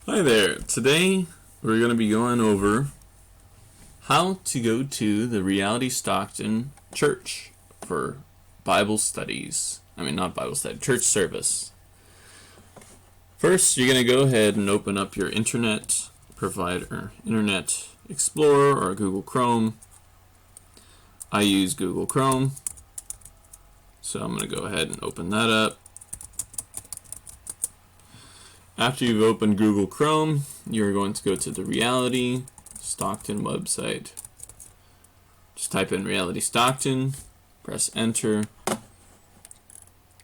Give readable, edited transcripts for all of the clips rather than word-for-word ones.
Hi there. Today we're going to be going over how to go to the Reality Stockton Church for Bible studies. Not Bible study, church service. First, you're going to go ahead and open up your internet provider, Internet Explorer or Google Chrome. I use Google Chrome, so I'm going to go ahead and open that up. After you've opened Google Chrome, you're going to go to the Reality Stockton website. Just type in Reality Stockton, press enter,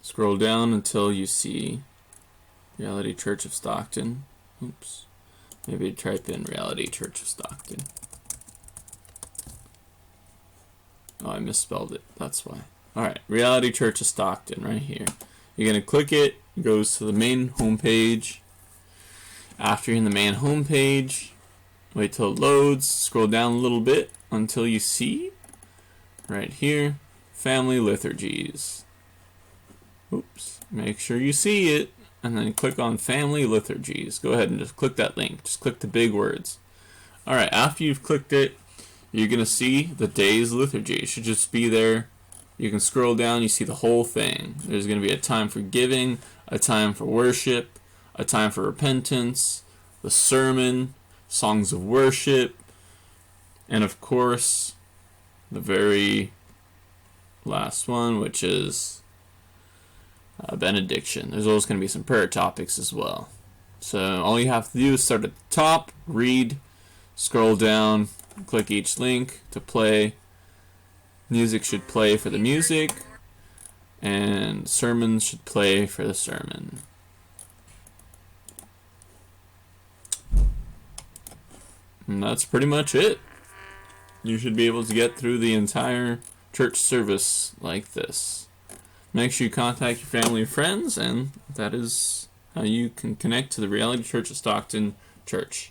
scroll down until you see Reality Church of Stockton. Oops. Maybe type in Reality Church of Stockton. Oh, I misspelled it. That's why. Alright, Reality Church of Stockton right here. You're going to click it. It goes to the main homepage. After you're in the main homepage, wait till it loads. Scroll down a little bit until you see right here, Family Liturgies. Oops. Make sure you see it, and then click on Family Liturgies. Go ahead and just click that link. Just click the big words. Alright, after you've clicked it, you're going to see the day's liturgy. It should just be there. You can scroll down, you see the whole thing. There's going to be a time for giving, a time for worship, a time for repentance, the sermon, songs of worship, and of course, the very last one, which is benediction. There's always going to be some prayer topics as well. So all you have to do is start at the top, read, scroll down, click each link to play. Music should play for the music, and sermons should play for the sermon. And that's pretty much it. You should be able to get through the entire church service like this. Make sure you contact your family and friends, and that is how you can connect to the Reality Church of Stockton Church.